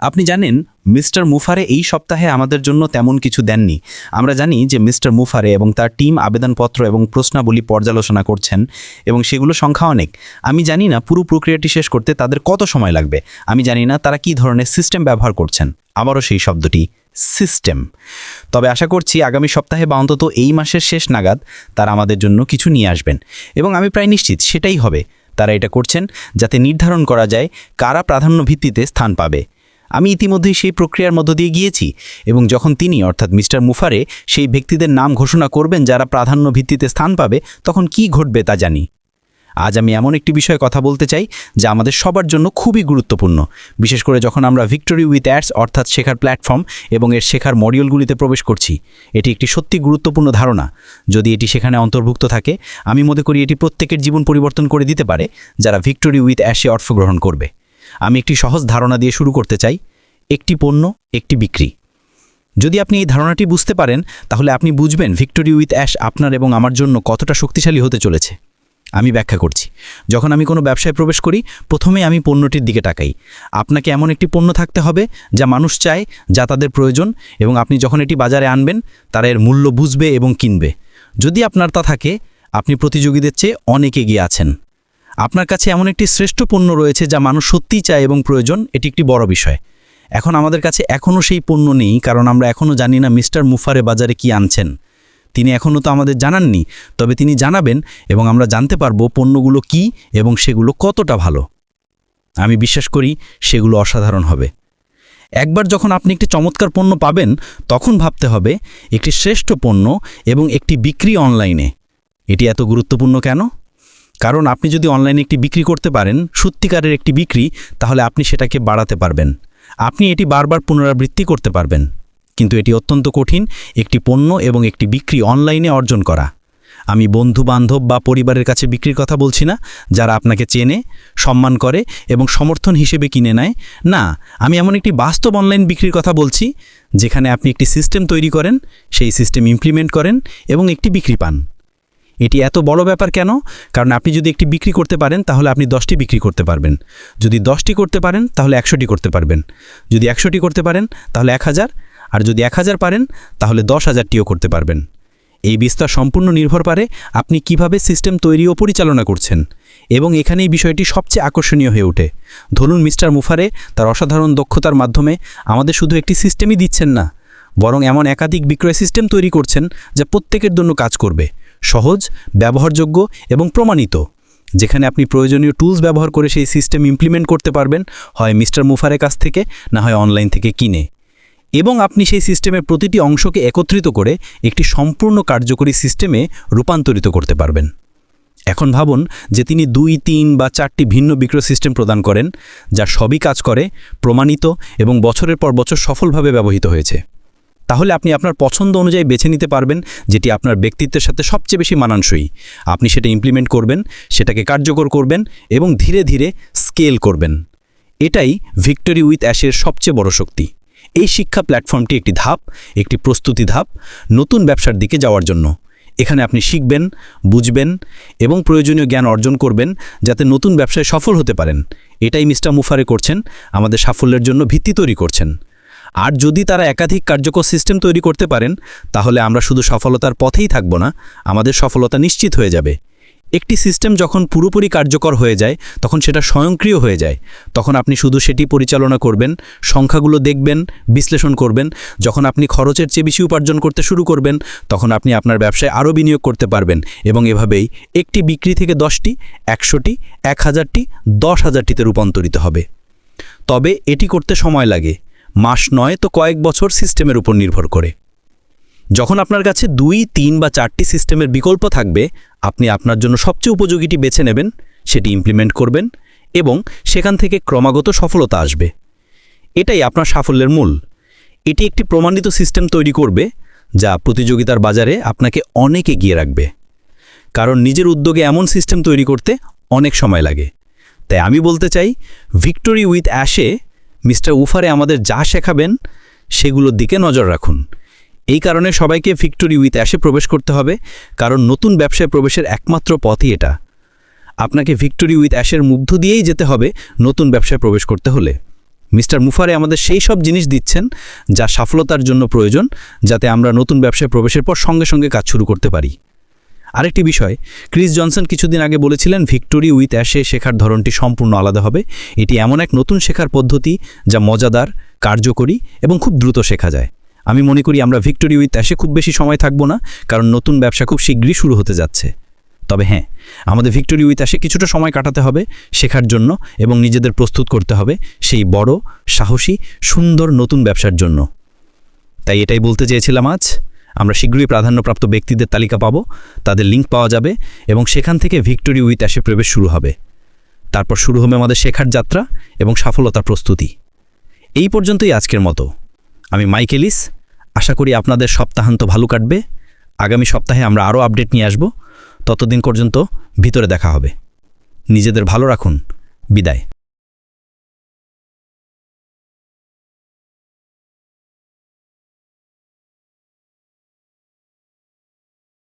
আপনি জানেন মিস্টার মুফারে এই সপ্তাহে আমাদের জন্য তেমন কিছু দেননি। আমরা জানি যে মিস্টার মুফারে এবং তার টিম আবেদনপত্র এবং প্রশ্নাবলী পর্যালোচনা করছেন এবং সেগুলো সংখ্যা অনেক। আমি জানি না পুরো প্রক্রিয়াটি শেষ করতে তাদের কত সময় লাগবে। আমি জানি না তারা কী ধরনের সিস্টেম ব্যবহার করছেন। আবারও সেই শব্দটি সিস্টেম। তবে আশা করছি আগামী সপ্তাহে বা অন্তত এই মাসের শেষ নাগাদ তারা আমাদের জন্য কিছু নিয়ে আসবেন এবং আমি প্রায় নিশ্চিত সেটাই হবে। তারা এটা করছেন যাতে নির্ধারণ করা যায় কারা প্রাধান্য ভিত্তিতে স্থান পাবে। আমি ইতিমধ্যেই সেই প্রক্রিয়ার মধ্য দিয়ে গিয়েছি এবং যখন তিনি অর্থাৎ মিস্টার মুফারে সেই ব্যক্তিদের নাম ঘোষণা করবেন যারা প্রাধান্য ভিত্তিতে স্থান পাবে, তখন কি ঘটবে তা জানি। আজ আমি এমন একটি বিষয়ে কথা বলতে চাই যা আমাদের সবার জন্য খুবই গুরুত্বপূর্ণ, বিশেষ করে যখন আমরা ভিক্টোরি উইথ অ্যাডস অর্থাৎ শেখার প্ল্যাটফর্ম এবং এর শেখার মডিউলগুলিতে প্রবেশ করছি। এটি একটি সত্যি গুরুত্বপূর্ণ ধারণা। যদি এটি সেখানে অন্তর্ভুক্ত থাকে, আমি মনে করি এটি প্রত্যেকের জীবন পরিবর্তন করে দিতে পারে যারা ভিক্টোরি উইথ অ্যাশে অংশগ্রহণ করবে। আমি একটি সহজ ধারণা দিয়ে শুরু করতে চাই। একটি পণ্য, একটি বিক্রি। যদি আপনি এই ধারণাটি বুঝতে পারেন, তাহলে আপনি বুঝবেন ভিক্টোরি উইথ অ্যাশ আপনার এবং আমার জন্য কতটা শক্তিশালী হতে চলেছে। আমি ব্যাখ্যা করছি। যখন আমি কোনো ব্যবসায় প্রবেশ করি, প্রথমে আমি পণ্যটির দিকে তাকাই। আপনাকে এমন একটি পণ্য থাকতে হবে যা মানুষ চায়, যা তাদের প্রয়োজন, এবং আপনি যখন এটি বাজারে আনবেন তারা এর মূল্য বুঝবে এবং কিনবে। যদি আপনার তা থাকে, আপনি প্রতিযোগীদের চেয়ে অনেক এগিয়ে আছেন। আপনার কাছে এমন একটি শ্রেষ্ঠ পণ্য রয়েছে যা মানুষ সত্যিই চায় এবং প্রয়োজন। এটি একটি বড় বিষয়। এখন আমাদের কাছে এখনও সেই পণ্য নেই, কারণ আমরা এখনও জানি না মিস্টার মুফারে বাজারে কি আনছেন। তিনি এখনও তো আমাদের জানাননি, তবে তিনি জানাবেন এবং আমরা জানতে পারবো পণ্যগুলো কি এবং সেগুলো কতটা ভালো। আমি বিশ্বাস করি সেগুলো অসাধারণ হবে। একবার যখন আপনি একটি চমৎকার পণ্য পাবেন, তখন ভাবতে হবে একটি শ্রেষ্ঠ পণ্য এবং একটি বিক্রি অনলাইনে। এটি এত গুরুত্বপূর্ণ কেন? কারণ আপনি যদি অনলাইনে একটি বিক্রি করতে পারেন, সত্যিকারের একটি বিক্রি, তাহলে আপনি সেটাকে বাড়াতে পারবেন। আপনি এটি বারবার পুনরাবৃত্তি করতে পারবেন। কিন্তু এটি অত্যন্ত কঠিন, একটি পণ্য এবং একটি বিক্রি অনলাইনে অর্জন করা। আমি বন্ধু-বান্ধব বা পরিবারের কাছে বিক্রির কথা বলছি না, যারা আপনাকে চেনে, সম্মান করে এবং সমর্থন হিসেবে কিনে নেয়। না, আমি এমন একটি বাস্তব অনলাইন বিক্রির কথা বলছি, যেখানে আপনি একটি সিস্টেম তৈরি করেন, সেই সিস্টেম ইমপ্লিমেন্ট করেন এবং একটি বিক্রি পান। এটি এত বড় ব্যাপার কেন? কারণ আপনি যদি একটি বিক্রি করতে পারেন, তাহলে আপনি 10টি বিক্রি করতে পারবেন। যদি 10টি করতে পারেন, তাহলে 100টি করতে পারবেন। যদি 100টি করতে পারেন, তাহলে 1000, আর যদি 1000 পারেন, তাহলে 10,000টিও করতে পারবেন। এই বিস্তার সম্পূর্ণ নির্ভর করে আপনি কিভাবে সিস্টেম তৈরি ও পরিচালনা করছেন, এবং এখানেই বিষয়টি সবচেয়ে আকর্ষণীয় হয়ে ওঠে। ধরুন মিস্টার মুফারে তার অসাধারণ দক্ষতার মাধ্যমে আমাদের শুধু একটি সিস্টেমই দিচ্ছেন না, বরং এমন একাধিক বিক্রয় সিস্টেম তৈরি করছেন যা প্রত্যেকের জন্য কাজ করবে, সহজ, ব্যবহারযোগ্য এবং প্রমাণিত, যেখানে আপনি প্রয়োজনীয় টুলস ব্যবহার করে সেই সিস্টেম ইমপ্লিমেন্ট করতে পারবেন, হয় মিস্টার মুফারের কাছ থেকে, না হয় অনলাইন থেকে কিনে। এবং আপনি সেই সিস্টেমের প্রতিটি অংশকে একত্রিত করে একটি সম্পূর্ণ কার্যকরী সিস্টেমে রূপান্তরিত করতে পারবেন। এখন ভাবুন যে তিনি 2, 3 বা 4টি ভিন্ন বিক্রয় সিস্টেম প্রদান করেন, যা সবই কাজ করে, প্রমাণিত এবং বছরের পর বছর সফলভাবে ব্যবহৃত হয়েছে। তাহলে আপনি আপনার পছন্দ অনুযায়ী বেছে নিতে পারবেন যেটি আপনার ব্যক্তিত্বের সাথে সবচেয়ে বেশি মানানসই। আপনি সেটা ইমপ্লিমেন্ট করবেন, সেটাকে কার্যকর করবেন এবং ধীরে ধীরে স্কেল করবেন। এটাই ভিক্টোরি উইথ অ্যাশের সবচেয়ে বড় শক্তি। এই শিক্ষা প্ল্যাটফর্মটি একটি ধাপ, একটি প্রস্তুতি ধাপ নতুন ব্যবসার দিকে যাওয়ার জন্য। এখানে আপনি শিখবেন, বুঝবেন এবং প্রয়োজনীয় জ্ঞান অর্জন করবেন যাতে নতুন ব্যবসায় সফল হতে পারেন। এটাই মিস্টার মুফারে করছেন, আমাদের সাফল্যের জন্য ভিত্তি তৈরি করছেন। আর যদি তারা একাধিক কার্যকর সিস্টেম তৈরি করতে পারেন, তাহলে আমরা শুধু সফলতার পথেই থাকব না, আমাদের সফলতা নিশ্চিত হয়ে যাবে। একটি সিস্টেম যখন পুরোপুরি কার্যকর হয়ে যায়, তখন সেটা স্বয়ংক্রিয় হয়ে যায়। তখন আপনি শুধু সেটি পরিচালনা করবেন, সংখ্যাগুলো দেখবেন, বিশ্লেষণ করবেন। যখন আপনি খরচের চেয়ে বেশি উপার্জন করতে শুরু করবেন, তখন আপনি আপনার ব্যবসায় আরও বিনিয়োগ করতে পারবেন এবং এভাবেই একটি বিক্রি থেকে 10টি, 100টি, 1000টি, 10,000টিতে রূপান্তরিত হবে। তবে এটি করতে সময় লাগে, মাস নয় তো কয়েক বছর, সিস্টেমের উপর নির্ভর করে। যখন আপনার কাছে 2, 3 বা 4টি সিস্টেমের বিকল্প থাকবে, আপনি আপনার জন্য সবচেয়ে উপযোগীটি বেছে নেবেন, সেটি ইমপ্লিমেন্ট করবেন এবং সেখান থেকে ক্রমাগত সফলতা আসবে। এটাই আপনার সাফল্যের মূল। এটি একটি প্রমাণিত সিস্টেম তৈরি করবে যা প্রতিযোগিতার বাজারে আপনাকে অনেক এগিয়ে রাখবে। কারণ নিজের উদ্যোগে এমন সিস্টেম তৈরি করতে অনেক সময় লাগে। তাই আমি বলতে চাই, ভিক্টোরি উইথ অ্যাশে মিস্টার মুফারে আমাদের যা শেখাবেন সেগুলোর দিকে নজর রাখুন। এই কারণে সবাইকে ভিক্টোরি উইথ অ্যাশে প্রবেশ করতে হবে, কারণ নতুন ব্যবসায় প্রবেশের একমাত্র পথই এটা। আপনাকে ভিক্টোরি উইথ অ্যাশের মধ্য দিয়েই যেতে হবে নতুন ব্যবসায় প্রবেশ করতে হলে। মিস্টার মুফারে আমাদের সেই সব জিনিস দিচ্ছেন যা সফলতার জন্য প্রয়োজন, যাতে আমরা নতুন ব্যবসায় প্রবেশের পর সঙ্গে সঙ্গে কাজ শুরু করতে পারি। আরেকটি বিষয়, ক্রিস জনসন কিছুদিন আগে বলেছিলেন ভিক্টোরি উইথ অ্যাশে শেখার ধরনটি সম্পূর্ণ আলাদা হবে। এটি এমন এক নতুন শেখার পদ্ধতি যা মজাদার, কার্যকরী এবং খুব দ্রুত শেখা যায়। আমি মনে করি আমরা ভিক্টোরি উইথ অ্যাশে খুব বেশি সময় থাকব না, কারণ নতুন ব্যবসা খুব শীঘ্রই শুরু হতে যাচ্ছে। তবে হ্যাঁ, আমাদের ভিক্টোরি উইথ অ্যাশে কিছুটা সময় কাটাতে হবে শেখার জন্য এবং নিজেদের প্রস্তুত করতে হবে সেই বড়, সাহসী, সুন্দর নতুন ব্যবসার জন্য। তাই এটাই বলতে চেয়েছিলাম আজ। আমরা শীঘ্রই প্রাধান্যপ্রাপ্ত ব্যক্তিদের তালিকা পাবো, তাদের লিঙ্ক পাওয়া যাবে এবং সেখান থেকে ভিক্টোরি উইথ অ্যাশে প্রবেশ শুরু হবে। তারপর শুরু হবে আমাদের শেখার যাত্রা এবং সফলতার প্রস্তুতি। এই পর্যন্তই আজকের মতো। আমি মাইক এলিস। আশা করি আপনাদের সপ্তাহান্ত ভালো কাটবে। আগামী সপ্তাহে আমরা আরও আপডেট নিয়ে আসব। ততদিন পর্যন্ত ভিতরে দেখা হবে। নিজেদের ভালো রাখুন। বিদায়।